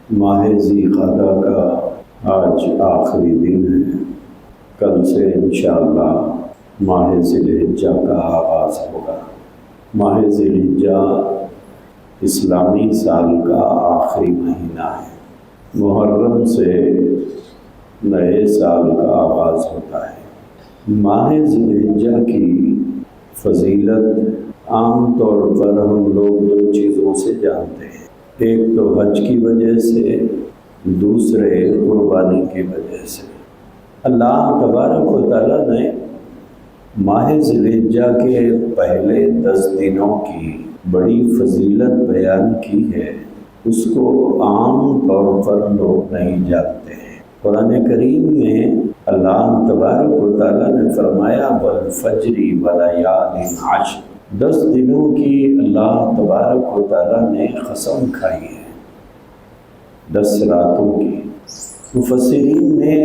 ماہ ذی قعدہ کا آج آخری دن ہے۔ کل سے انشاءاللہ ماہ ذی الحجہ کا آغاز ہوگا۔ ماہ ذی الحجہ اسلامی سال کا آخری مہینہ ہے۔ محرم سے نئے سال کا آغاز ہوتا ہے۔ ماہ ذی الحجہ کی فضیلت عام طور پر ہم لوگ دو چیزوں سے جانتے ہیں، ایک تو حج کی وجہ سے، دوسرے قربانی کی وجہ سے۔ اللہ تبارک و تعالیٰ نے ماہ ذی الحجہ کے پہلے 10 دنوں کی بڑی فضیلت بیان کی ہے، اس کو عام طور پر لوگ نہیں جانتے ہیں۔ قرآن کریم میں اللہ تبارک و تعالیٰ نے فرمایا والفجر ولیال عشر، 10 دنوں کی اللہ تبارک و تعالیٰ نے قسم کھائی ہے، 10 راتوں کی۔ مفسرین نے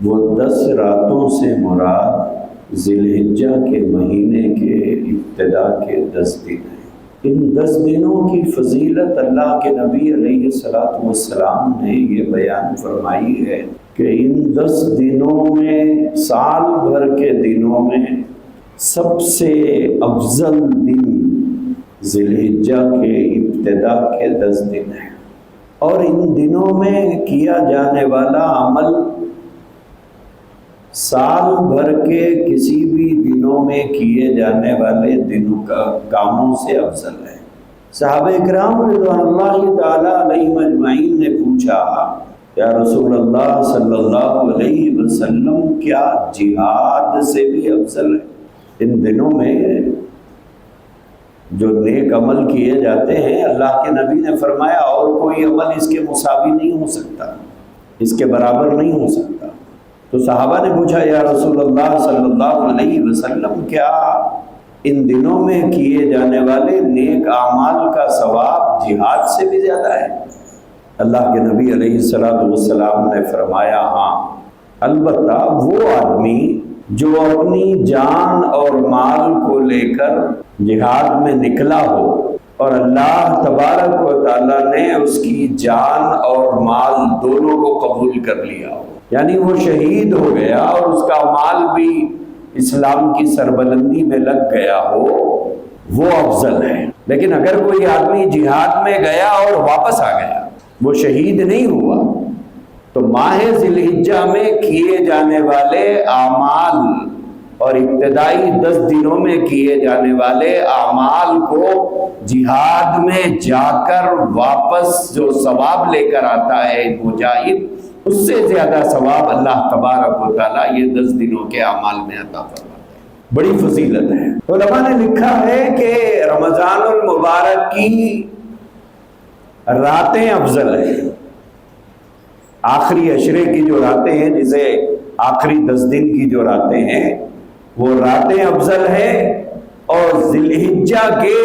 وہ 10 راتوں سے مراد ذی الحجہ کے مہینے کے ابتدا کے 10 دن ہیں۔ ان 10 دنوں کی فضیلت اللہ کے نبی علیہ السلام نے یہ بیان فرمائی ہے کہ ان 10 دنوں میں، سال بھر کے دنوں میں سب سے افضل دن ذی الحجہ کے ابتدا کے 10 دن ہیں، اور ان دنوں میں کیا جانے والا عمل سال بھر کے کسی بھی دنوں میں کیے جانے والے دنوں کا کاموں سے افضل ہے۔ صحابہ اکرام رضوان اللہ تعالی علیہم اجمعین نے پوچھا یا رسول اللہ صلی اللہ علیہ وسلم، کیا جہاد سے بھی افضل ہے؟ ان دنوں میں جو نیک عمل کیے جاتے ہیں، اللہ کے نبی نے فرمایا اور کوئی عمل اس کے مساوی نہیں ہو سکتا، اس کے برابر نہیں ہو سکتا۔ تو صحابہ نے پوچھا یا رسول اللہ صلی اللہ علیہ وسلم، کیا ان دنوں میں کیے جانے والے نیک اعمال کا ثواب جہاد سے بھی زیادہ ہے؟ اللہ کے نبی علیہ السلام نے فرمایا ہاں، البتہ وہ آدمی جو اپنی جان اور مال کو لے کر جہاد میں نکلا ہو اور اللہ تبارک و تعالیٰ نے اس کی جان اور مال دونوں کو قبول کر لیا ہو، یعنی وہ شہید ہو گیا اور اس کا مال بھی اسلام کی سربلندی میں لگ گیا ہو، وہ افضل ہے۔ لیکن اگر کوئی آدمی جہاد میں گیا اور واپس آ گیا، وہ شہید نہیں ہوا، تو ماہ ذی الحجہ میں کیے جانے والے اعمال اور ابتدائی 10 دنوں میں کیے جانے والے اعمال کو جہاد میں جا کر واپس جو ثواب لے کر آتا ہے مجاہد، اس سے زیادہ ثواب اللہ تبارک و تعالیٰ یہ 10 دنوں کے اعمال میں عطا فرماتا ہے۔ بڑی فضیلت ہے۔ علماء نے لکھا ہے کہ رمضان المبارک کی راتیں افضل ہیں، آخری عشرے کی جو راتیں ہیں، جسے آخری 10 دن کی جو راتیں ہیں، وہ راتیں افضل ہیں، اور ذی الحجہ کے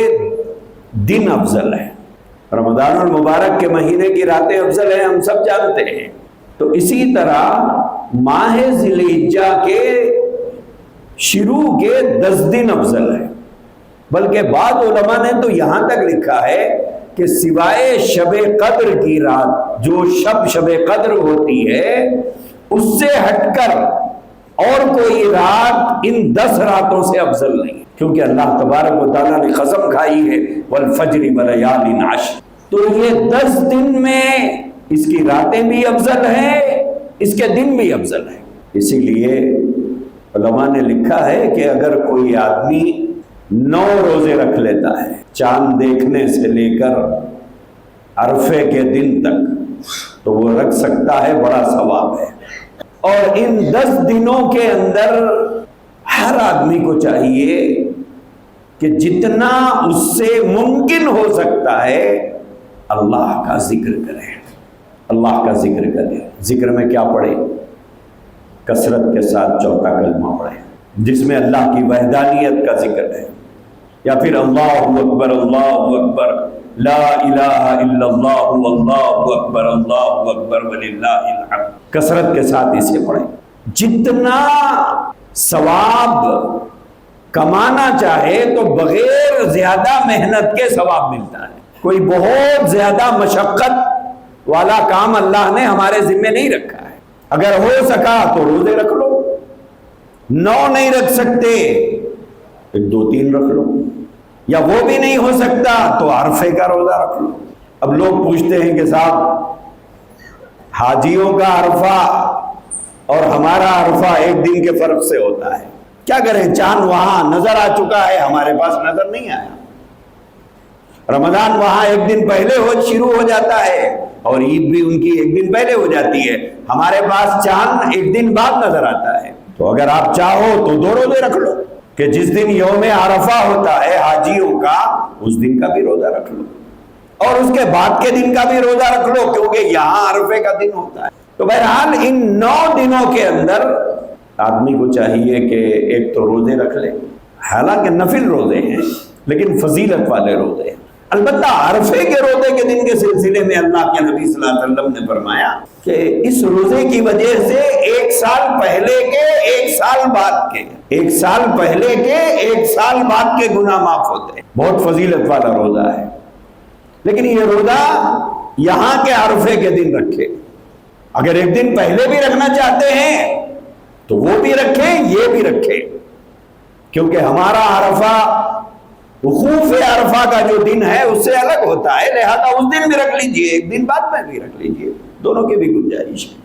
دن افضل ہیں۔ رمضان المبارک کے مہینے کی راتیں افضل ہیں، ہم سب جانتے ہیں۔ تو اسی طرح ماہ ذی الحجہ کے شروع کے 10 دن افضل ہیں، بلکہ بعض علماء نے تو یہاں تک لکھا ہے کہ سوائے شب قدر کی رات، جو شب قدر ہوتی ہے، اس سے ہٹ کر اور کوئی رات ان 10 راتوں سے افضل نہیں، کیونکہ اللہ تبارک و تعالیٰ نے قسم کھائی ہے والفجر ولیال عشر۔ تو یہ 10 دن میں اس کی راتیں بھی افضل ہیں، اس کے دن بھی افضل ہیں۔ اسی لیے علماء نے لکھا ہے کہ اگر کوئی آدمی 9 روزے رکھ لیتا ہے، چاند دیکھنے سے لے کر عرفے کے دن تک، تو وہ رکھ سکتا ہے، بڑا ثواب ہے۔ اور ان 10 دنوں کے اندر ہر آدمی کو چاہیے کہ جتنا اس سے ممکن ہو سکتا ہے اللہ کا ذکر کرے، اللہ کا ذکر کرے۔ ذکر میں کیا پڑھے؟ کثرت کے ساتھ چوتھا کلمہ پڑھے، جس میں اللہ کی وحدانیت کا ذکر ہے، یا پھر اللہ اکبر لا الہ الا اللہ اللہ اکبر وللہ الحمد، کثرت کے ساتھ اسے پڑھیں۔ جتنا ثواب کمانا چاہے تو بغیر زیادہ محنت کے ثواب ملتا ہے۔ کوئی بہت زیادہ مشقت والا کام اللہ نے ہمارے ذمے نہیں رکھا ہے۔ اگر ہو سکا تو روزے رکھ لو، 9 نہیں رکھ سکتے 2-3 رکھ لو، یا وہ بھی نہیں ہو سکتا تو عرفے کا روزہ رکھ لو۔ اب لوگ پوچھتے ہیں کہ صاحب حاجیوں کا عرفہ اور ہمارا عرفہ ایک دن کے فرق سے ہوتا ہے، کیا کریں؟ چاند وہاں نظر آ چکا ہے، ہمارے پاس نظر نہیں آیا۔ رمضان وہاں ایک دن پہلے شروع ہو جاتا ہے اور عید بھی ان کی ایک دن پہلے ہو جاتی ہے، ہمارے پاس چاند ایک دن بعد نظر آتا ہے۔ تو اگر آپ چاہو تو 2 روزے رکھ لو کہ جس دن یوم عرفہ ہوتا ہے حاجیوں کا اس دن کا بھی روزہ رکھ لو، اور اس کے بعد کے دن کا بھی روزہ رکھ لو، کیونکہ یہاں عرفے کا دن ہوتا ہے۔ تو بہرحال ان 9 دنوں کے اندر آدمی کو چاہیے کہ ایک تو روزے رکھ لے، حالانکہ نفل روزے ہیں لیکن فضیلت والے روزے ہیں۔ البتہ عرفے کے روزے کے دن کے سلسلے میں اللہ کے نبی صلی اللہ علیہ وسلم نے فرمایا کہ اس روزے کی وجہ سے 1 سال پہلے کے 1 سال بعد کے 1 سال پہلے کے 1 سال بعد کے گناہ معاف ہوتے ہیں۔ بہت فضیلت والا روزہ ہے، لیکن یہ روزہ یہاں کے عرفے کے دن رکھے۔ اگر ایک دن پہلے بھی رکھنا چاہتے ہیں تو وہ بھی رکھیں، یہ بھی رکھیں، کیونکہ ہمارا عرفہ وقوف عرفہ کا جو دن ہے اس سے الگ ہوتا ہے، لہذا اس دن بھی رکھ لیجئے، ایک دن بعد میں بھی رکھ لیجئے، دونوں کی بھی گنجائش ہے۔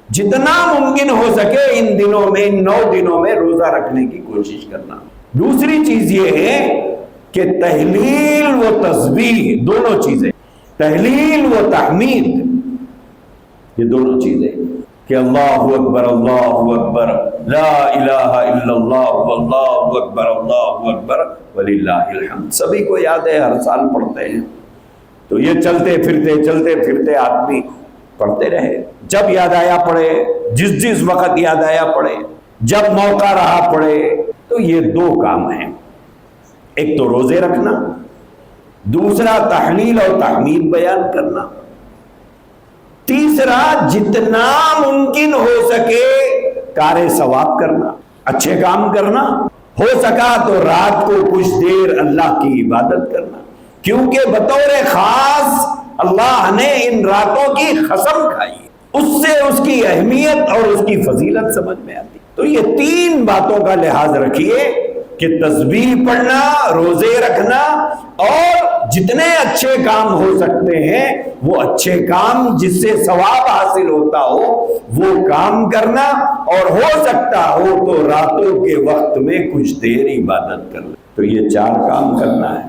جتنا ممکن ہو سکے ان دنوں میں، ان 9 دنوں میں روزہ رکھنے کی کوشش کرنا۔ دوسری چیز یہ ہے کہ تہلیل و تسبیح دونوں چیزیں، تہلیل و تحمید، یہ دونوں چیزیں کہ اللہ اکبر لا الہ الا اللہ واللہ اکبر وللہ الحمد، سبھی کو یاد ہے، ہر سال پڑھتے ہیں۔ تو یہ چلتے پھرتے آدمی پڑھتے رہے، جب یاد آیا پڑھے، جس وقت یاد آیا پڑھے، جب موقع رہا پڑھے۔ تو یہ 2 کام ہیں، ایک تو روزے رکھنا، دوسرا تحلیل اور تحمید بیان کرنا، تیسرا جتنا ممکن ہو سکے کار ثواب کرنا، اچھے کام کرنا، ہو سکا تو رات کو کچھ دیر اللہ کی عبادت کرنا، کیونکہ بطور خاص اللہ نے ان راتوں کی قسم کھائی، اس سے اس کی اہمیت اور اس کی فضیلت سمجھ میں آتی۔ تو یہ 3 باتوں کا لحاظ رکھیے کہ تسبیح پڑھنا، روزے رکھنا، اور جتنے اچھے کام ہو سکتے ہیں وہ اچھے کام جس سے ثواب حاصل ہوتا ہو وہ کام کرنا، اور ہو سکتا ہو تو راتوں کے وقت میں کچھ دیر عبادت کرنا۔ تو یہ 4 کام کرنا ہے۔